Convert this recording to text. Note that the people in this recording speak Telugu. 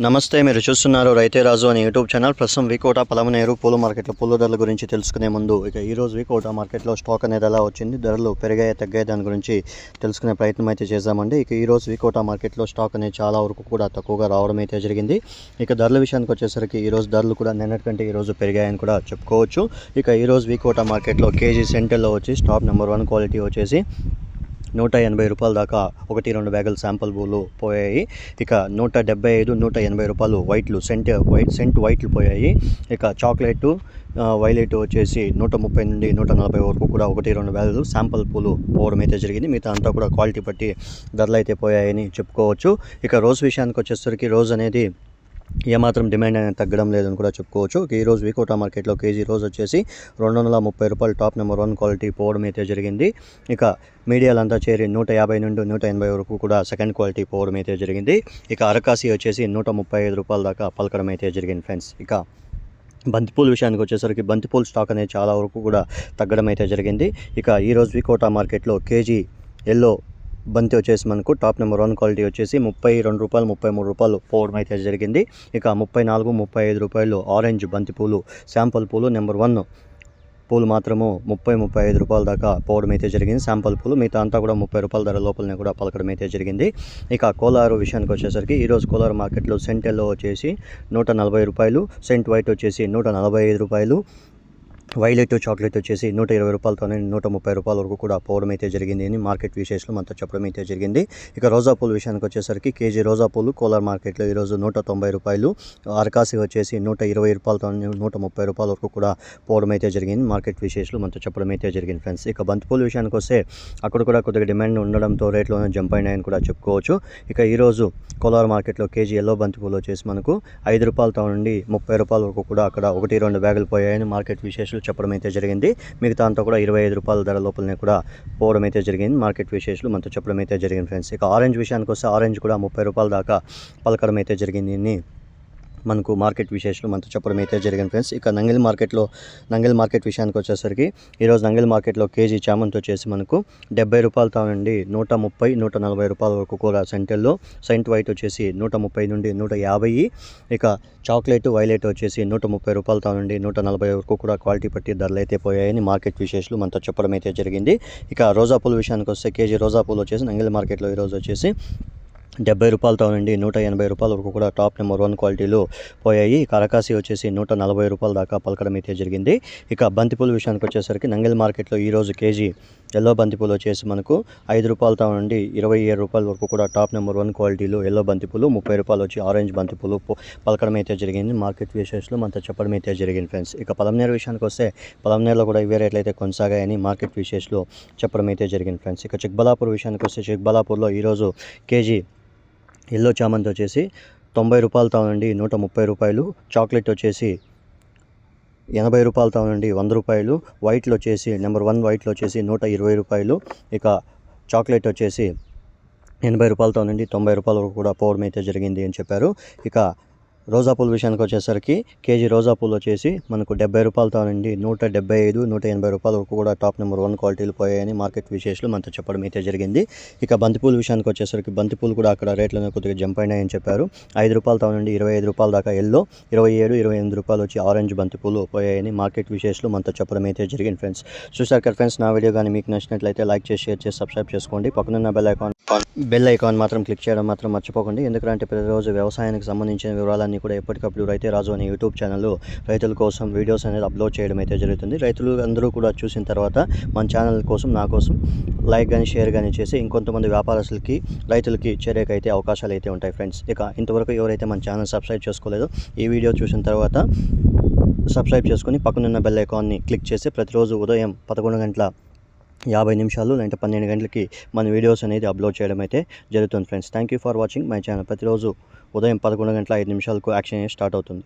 నమస్తే, మీరు చూస్తున్నారు రైతే రాజు అనే యూట్యూబ్ ఛానల్. ప్రస్తుతం వికోట పలమనేరు పూల మార్కెట్లో పూల ధరల గురించి తెలుసుకునే ముందు ఇక ఈరోజు వికోట మార్కెట్లో స్టాక్ అనేది ఎలా వచ్చింది, ధరలు పెరిగాయి తగ్గాయి దాని గురించి తెలుసుకునే ప్రయత్నం అయితే చేద్దామండి. ఇక ఈరోజు వికోట మార్కెట్లో స్టాక్ అనేది చాలా వరకు కూడా తక్కువగా రావడం అయితే జరిగింది. ఇక ధరల విషయానికి వచ్చేసరికి ఈరోజు ధరలు కూడా నిన్నటి కంటే ఈరోజు పెరిగాయని కూడా చెప్పుకోవచ్చు. ఇక ఈరోజు వికోట మార్కెట్లో కేజీ సెంటర్లో వచ్చి స్టాక్ నెంబర్ 1 క్వాలిటీ వచ్చేసి 180 రూపాయల దాకా 1-2 బ్యాగుల శాంపుల్ పూలు పోయాయి. ఇక 175, 180 రూపాయలు వైట్లు సెంట్ వైట్లు పోయాయి. ఇక చాక్లెట్ వైలెట్ వచ్చేసి 130 నుండి 140 వరకు కూడా 1-2 బ్యాగులు శాంపుల్ పూలు పోవడం అయితే జరిగింది. మిగతా అంతా కూడా క్వాలిటీ బట్టి ధరలు అయితే పోయాయని చెప్పుకోవచ్చు. ఇక రోజ్ విషయానికి వచ్చేసరికి రోజ్ అనేది ఏమాత్రం డిమాండ్ అనేది తగ్గడం లేదని కూడా చెప్పుకోవచ్చు. ఈరోజు వికోట మార్కెట్లో కేజీ రోజ్ వచ్చేసి 230 రూపాయలు టాప్ నెంబర్ 1 క్వాలిటీ పోవడం అయితే జరిగింది. ఇక మీడియాలంతా చేరి 150 నుండి 180 వరకు కూడా సెకండ్ క్వాలిటీ పోవడం అయితే జరిగింది. ఇక అరకాసి వచ్చేసి 135 రూపాయల దాకా పలకడం అయితే జరిగింది ఫ్రెండ్స్. ఇక బంతిపూల విషయానికి వచ్చేసరికి బంతిపూల స్టాక్ అనేది చాలా వరకు కూడా తగ్గడం అయితే జరిగింది. ఇక ఈరోజు వికోట మార్కెట్లో కేజీ ఎల్లో బంతి వచ్చేసి మనకు టాప్ నెంబర్ 1 క్వాలిటీ వచ్చేసి 32 రూపాయలు 33 రూపాయలు పోవడం అయితే జరిగింది. ఇక 34, 35 రూపాయలు ఆరెంజ్ బంతి పూలు శాంపుల్ పూలు నెంబర్ 1 పూలు మాత్రము 35 రూపాయల దాకా పోవడం అయితే జరిగింది శాంపుల్ పూలు. మిగతా అంతా కూడా 30 రూపాయల ధర లోపలనే కూడా పలకడం అయితే జరిగింది. ఇక కోలారు విషయానికి వచ్చేసరికి ఈరోజు కోలారు మార్కెట్లో సెంట్ ఎల్లో వచ్చేసి 140 రూపాయలు, సెంట్ వైట్ వచ్చేసి 145 రూపాయలు, వైలెట్ చాక్లెట్ వచ్చేసి 120 రూపాయలతో 130 రూపాయల వరకు కూడా పోవడం అయితే జరిగింది అని మార్కెట్ విశేషాలు మనతో చెప్పడం అయితే జరిగింది. ఇక రోజా పూల విషయానికి వచ్చేసరికి కేజీ రోజా పూలు కోలార్ మార్కెట్లో ఈరోజు 190 రూపాయలు, అరకాసి వచ్చేసి 120 రూపాయలతో 130 రూపాయల వరకు కూడా పోవడం అయితే జరిగింది. మార్కెట్ విశేషాలు మనతో చెప్పడం అయితే జరిగింది ఫ్రెండ్స్. ఇక బంతిపూల విషయానికి వస్తే అక్కడ కూడా కొద్దిగా డిమాండ్ ఉండడంతో రేట్లోనే జంప్ అయినాయని కూడా చెప్పుకోవచ్చు. ఇక ఈరోజు కోలార్ మార్కెట్లో కేజీ ఎల్లో బంతిపూలు వచ్చేసి మనకు 5 రూపాయలతో నుండి 30 రూపాయల వరకు కూడా అక్కడ 1-2 బ్యాగులు పోయాయని మార్కెట్ విశేషాలు చెప్పడం అయితే జరిగింది. మిగతా అంతా కూడా 25 రూపాయల ధర లోపలనే కూడా పోవడం అయితే జరిగింది. మార్కెట్ విశేషాలు మనతో చెప్పడం అయితే జరిగింది ఫ్రెండ్స్. ఇక ఆరెంజ్ విషయానికి వస్తే ఆరెంజ్ కూడా 30 రూపాయల దాకా పలకడం అయితే జరిగింది మనకు మార్కెట్ విశేషాలు మనతో చెప్పడం అయితే జరిగింది ఫ్రెండ్స్. ఇక నంగల్ మార్కెట్ విషయానికి వచ్చేసరికి ఈరోజు నంగల్ మార్కెట్లో కేజీ చామంతి వచ్చేసి మనకు 70 రూపాయలతో నుండి 130, 140 రూపాయల వరకు కూడా సెంట్ వైట్ వచ్చేసి 130 నుండి 150. ఇక చాక్లెట్ వైలెట్ వచ్చేసి 130 రూపాయలతో నుండి 140 వరకు కూడా క్వాలిటీ పట్టి ధరలు అయితే పోయాయని మార్కెట్ విశేషాలు మనతో చెప్పడం అయితే జరిగింది. ఇక రోజా పూల విషయానికి వస్తే కేజీ రోజా పూలు వచ్చేసి నంగల్ మార్కెట్లో ఈరోజు వచ్చేసి 70 రూపాయలతో నుండి 180 రూపాయల వరకు కూడా టాప్ నెంబర్ 1 క్వాలిటీలో పోయాయి. కరకాసి వచ్చేసి 140 రూపాయల దాకా పలకడం అయితే జరిగింది. ఇక బంతిపూల విషయానికి వచ్చేసరికి నంగల్ మార్కెట్లో ఈరోజు కేజీ ఎల్లో బంతిపూలు వచ్చేసి మనకు 5 రూపాయలతో నుండి 27 రూపాయల వరకు కూడా టాప్ నెంబర్ 1 క్వాలిటీలో ఎల్లో బంతిపూలు, 30 రూపాయలు వచ్చి ఆరెంజ్ బంతిపూలు పలకడం అయితే జరిగింది. మార్కెట్ విశేషాలు మనతో చెప్పడం అయితే జరిగింది ఫ్రెండ్స్. ఇక పలమనేరు విషయానికి వస్తే పలమనేరులో కూడా ఇవే రేట్లు అయితే కొనసాగాయని మార్కెట్ విశేషాలు చెప్పడం అయితే జరిగింది ఫ్రెండ్స్. ఇక చిక్బలాపూర్ విషయానికి వస్తే చిక్బలాపూర్లో ఈరోజు కేజీ ఎల్లో చామంతి వచ్చేసి 90 రూపాయలతో నుండి 130 రూపాయలు, చాక్లెట్ వచ్చేసి 80 రూపాయలతో నుండి 100 రూపాయలు, వైట్లు వచ్చేసి నెంబర్ 1 వైట్లు వచ్చేసి 120 రూపాయలు. ఇక చాక్లెట్ వచ్చేసి 80 రూపాయలతో నుండి 90 రూపాయల వరకు కూడా పోవడం అయితే జరిగింది అని చెప్పారు. ఇక రోజా పూల విషయానికి వచ్చేసరికి కేజీ రోజా పూలు వచ్చేసి మనకు 70 రూపాయలతో నుండి 175, 180 రూపాయల వరకు కూడా టాప్ నెంబర్ 1 క్వాలిటీలు పోయాయని మార్కెట్ విశేషాలు మనతో చెప్పడం అయితే జరిగింది. ఇక బంతిపూల విషయానికి వచ్చేసరికి బంతిపూలు కూడా అక్కడ రేట్లను కొద్దిగా జంప్ అయినాయని చెప్పారు. 5 రూపాయలతో నుండి 25 రూపాయల దాకా ఎల్లో, 27, 28 రూపాయలు వచ్చి ఆరెంజ్ బంతిపూలు పోయాయని మార్కెట్ విశేషాలు మనతో చెప్పడం అయితే జరిగింది ఫ్రెండ్స్. చూసారు కదా ఫ్రెండ్స్, నా వీడియో కానీ మీకు నచ్చినట్లయితే లైక్ చేసి, షేర్ చేసి, సబ్స్క్రైబ్ చేసుకోండి. పక్కనున్న బెల్ ఐకాన్ మాత్రం క్లిక్ చేయడం మాత్రం మర్చిపోకండి. ఎందుకంటే ప్రతిరోజు వ్యవసాయానికి సంబంధించిన వివరాలన్నీ కూడా ఎప్పటికప్పుడు రైతే రాజు అనే యూట్యూబ్ ఛానల్లో రైతుల కోసం వీడియోస్ అనేది అప్లోడ్ చేయడం అయితే జరుగుతుంది. రైతులు అందరూ కూడా చూసిన తర్వాత మన ఛానల్ కోసం, నా కోసం లైక్ కానీ షేర్ కానీ చేసి ఇంకొంతమంది వ్యాపారస్తులకి, రైతులకి చేరేకైతే అవకాశాలు అయితే ఉంటాయి ఫ్రెండ్స్. ఇక ఇంతవరకు ఎవరైతే మన ఛానల్ సబ్స్క్రైబ్ చేసుకోలేదో ఈ వీడియో చూసిన తర్వాత సబ్స్క్రైబ్ చేసుకుని పక్కనున్న బెల్ ఐకాన్ని క్లిక్ చేసి ప్రతిరోజు ఉదయం 11:50 లేదంటే 12 గంటలకి మన వీడియోస్ అనేది అప్లోడ్ చేయడం అయితే జరుగుతుంది friends. Thank you for watching my channel. ప్రతిరోజు ఉదయం 11:05 యాక్షన్ స్టార్ట్ అవుతుంది.